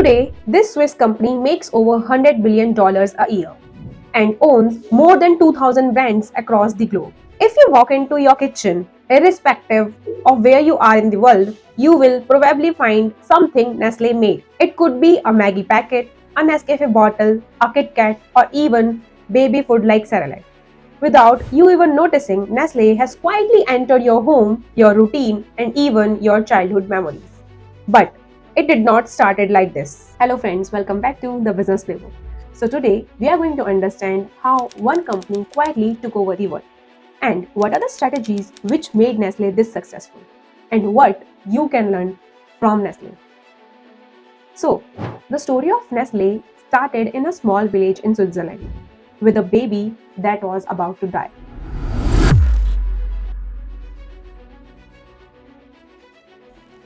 Today, this Swiss company makes over $100 billion a year and owns more than 2,000 brands across the globe. If you walk into your kitchen, irrespective of where you are in the world, you will probably find something Nestle made. It could be a Maggi packet, a Nescafé bottle, a KitKat, or even baby food like Cerelac. Without you even noticing, Nestle has quietly entered your home, your routine, and even your childhood memories. But it did not started like this. Hello friends, welcome back to the Business Playbook. So today we are going to understand how one company quietly took over the world and what are the strategies which made Nestle this successful and what you can learn from Nestle. So, the story of Nestle started in a small village in Switzerland with a baby that was about to die.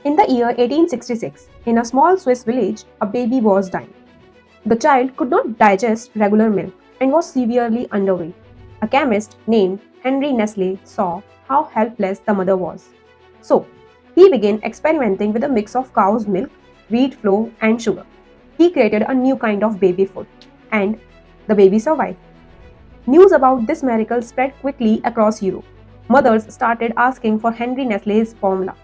In the year 1866, in a small Swiss village, a baby was dying. The child could not digest regular milk and was severely underweight. A chemist named Henry Nestle saw how helpless the mother was. So, he began experimenting with a mix of cow's milk, wheat flour, and sugar. He created a new kind of baby food, and the baby survived. News about this miracle spread quickly across Europe. Mothers started asking for Henry Nestle's formula.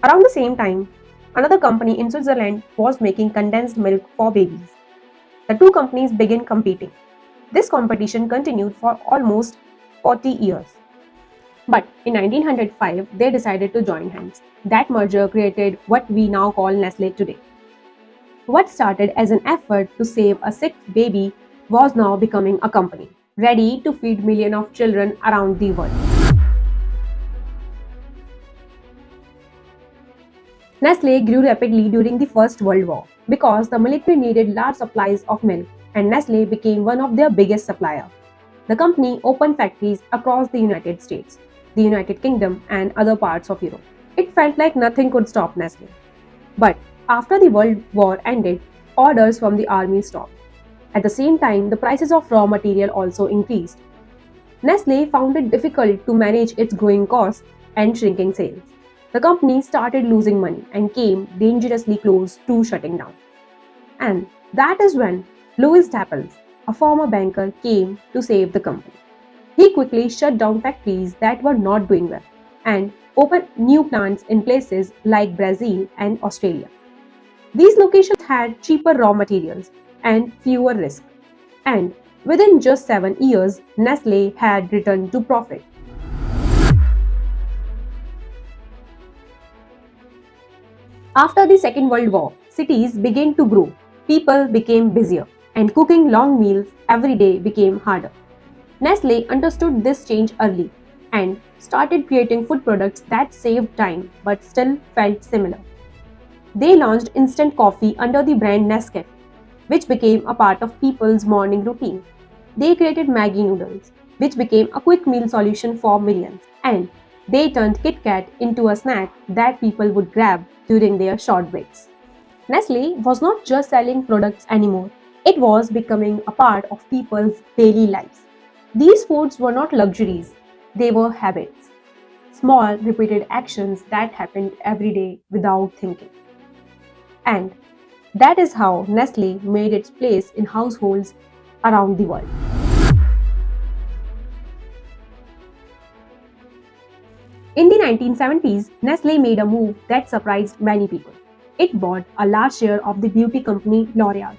Around the same time, another company in Switzerland was making condensed milk for babies. The two companies began competing. This competition continued for almost 40 years. But in 1905, they decided to join hands. That merger created what we now call Nestle today. What started as an effort to save a sick baby was now becoming a company, ready to feed millions of children around the world. Nestle grew rapidly during the First World War because the military needed large supplies of milk and Nestle became one of their biggest suppliers. The company opened factories across the United States, the United Kingdom and other parts of Europe. It felt like nothing could stop Nestle. But after the World War ended, orders from the army stopped. At the same time, the prices of raw material also increased. Nestle found it difficult to manage its growing costs and shrinking sales. The company started losing money and came dangerously close to shutting down. And that is when Louis Staples, a former banker, came to save the company. He quickly shut down factories that were not doing well and opened new plants in places like Brazil and Australia. These locations had cheaper raw materials and fewer risks. And within just 7 years, Nestle had returned to profit. After the Second World War, cities began to grow, people became busier, and cooking long meals every day became harder. Nestle understood this change early and started creating food products that saved time but still felt similar. They launched instant coffee under the brand Nescafé, which became a part of people's morning routine. They created Maggi noodles, which became a quick meal solution for millions, and they turned KitKat into a snack that people would grab during their short breaks. Nestle was not just selling products anymore, it was becoming a part of people's daily lives. These foods were not luxuries, they were habits. Small, repeated actions that happened every day without thinking. And that is how Nestle made its place in households around the world. In the 1970s, Nestle made a move that surprised many people. It bought a large share of the beauty company L'Oreal.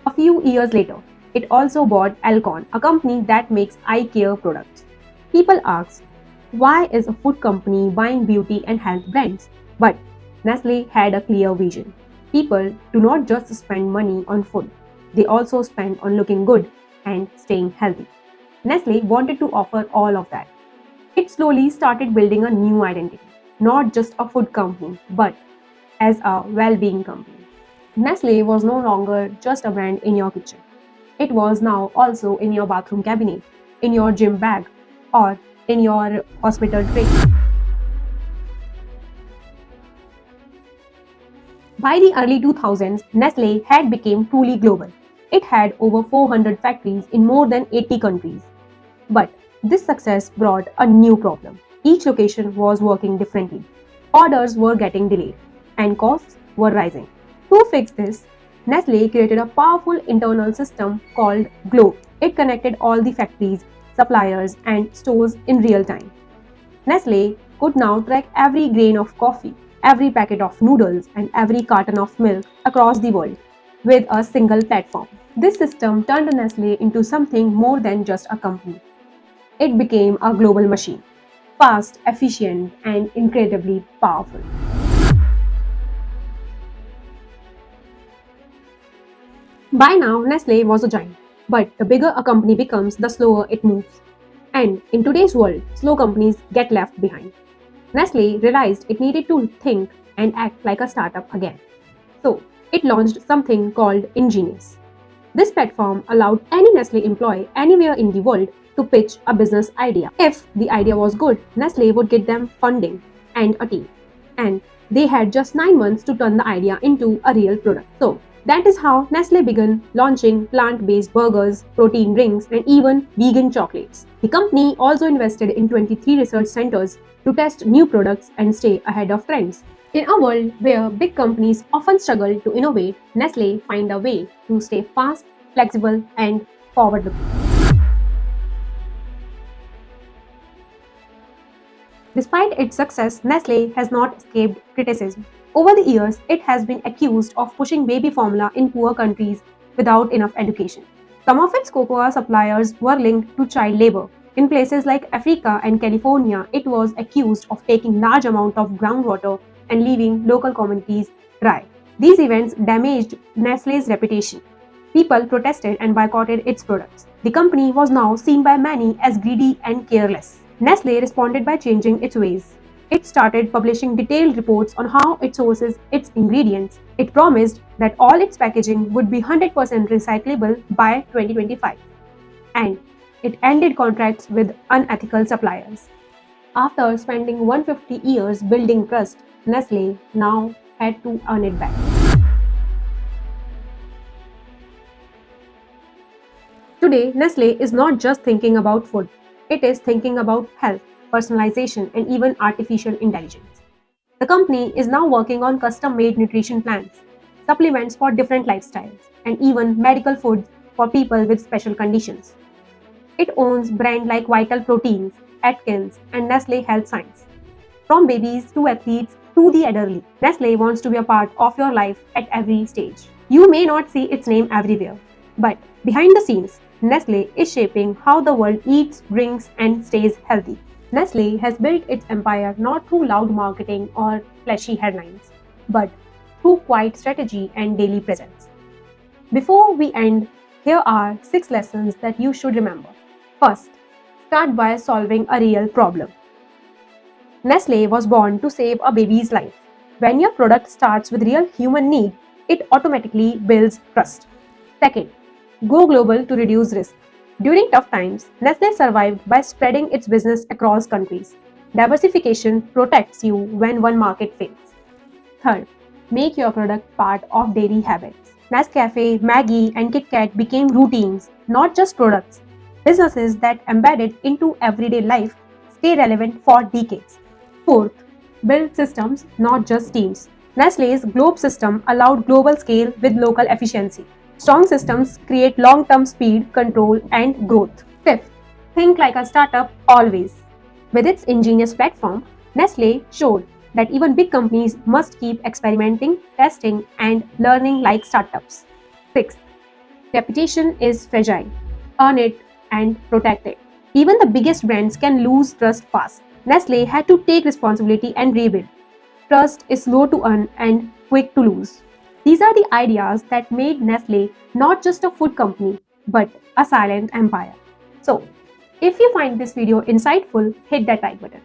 A few years later, it also bought Alcon, a company that makes eye care products. People ask, why is a food company buying beauty and health brands? But Nestle had a clear vision. People do not just spend money on food, they also spend on looking good and staying healthy. Nestle wanted to offer all of that. It slowly started building a new identity, not just a food company, but as a well-being company. Nestle was no longer just a brand in your kitchen. It was now also in your bathroom cabinet, in your gym bag, or in your hospital tray. By the early 2000s, Nestle had become truly global. It had over 400 factories in more than 80 countries. But this success brought a new problem. Each location was working differently. Orders were getting delayed and costs were rising. To fix this, Nestle created a powerful internal system called Globe. It connected all the factories, suppliers, and stores in real time. Nestle could now track every grain of coffee, every packet of noodles, and every carton of milk across the world with a single platform. This system turned Nestle into something more than just a company. It became a global machine, fast, efficient, and incredibly powerful. By now, Nestle was a giant, but the bigger a company becomes, the slower it moves. And in today's world, slow companies get left behind. Nestle realized it needed to think and act like a startup again. So, it launched something called Ingenious. This platform allowed any Nestle employee anywhere in the world to pitch a business idea. If the idea was good, Nestle would get them funding and a team. And they had just 9 months to turn the idea into a real product. So, that is how Nestle began launching plant-based burgers, protein drinks, and even vegan chocolates. The company also invested in 23 research centers to test new products and stay ahead of trends. In a world where big companies often struggle to innovate, Nestle find a way to stay fast, flexible, and forward-looking. Despite its success, Nestle has not escaped criticism. Over the years, it has been accused of pushing baby formula in poor countries without enough education. Some of its cocoa suppliers were linked to child labor. In places like Africa and California, it was accused of taking large amounts of groundwater and leaving local communities dry. These events damaged Nestle's reputation. People protested and boycotted its products. The company was now seen by many as greedy and careless. Nestle responded by changing its ways. It started publishing detailed reports on how it sources its ingredients. It promised that all its packaging would be 100% recyclable by 2025. And it ended contracts with unethical suppliers. After spending 150 years building trust, Nestle now had to earn it back. Today, Nestle is not just thinking about food. It is thinking about health, personalization, and even artificial intelligence. The company is now working on custom-made nutrition plans, supplements for different lifestyles, and even medical food for people with special conditions. It owns brands like Vital Proteins, Atkins, and Nestle Health Science. From babies to athletes to the elderly, Nestle wants to be a part of your life at every stage. You may not see its name everywhere, but behind the scenes, Nestle is shaping how the world eats, drinks, and stays healthy. Nestle has built its empire not through loud marketing or flashy headlines, but through quiet strategy and daily presence. Before we end, here are 6 lessons that you should remember. First, start by solving a real problem. Nestle was born to save a baby's life. When your product starts with real human need, it automatically builds trust. Second, go global to reduce risk. During tough times, Nestle survived by spreading its business across countries. Diversification protects you when one market fails. Third, make your product part of daily habits. Nescafé, Maggi, and KitKat became routines, not just products. Businesses that embedded into everyday life stay relevant for decades. Fourth, build systems, not just teams. Nestle's Globe system allowed global scale with local efficiency. Strong systems create long-term speed, control, and growth. Fifth, think like a startup always. With its ingenious platform, Nestle showed that even big companies must keep experimenting, testing, and learning like startups. Sixth, reputation is fragile. Earn it and protect it. Even the biggest brands can lose trust fast. Nestle had to take responsibility and rebuild. Trust is slow to earn and quick to lose. These are the ideas that made Nestle not just a food company, but a silent empire. So, if you find this video insightful, hit that like button.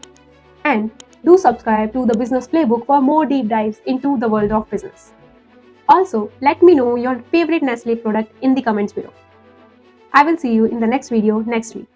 And do subscribe to the Business Playbook for more deep dives into the world of business. Also, let me know your favorite Nestle product in the comments below. I will see you in the next video next week.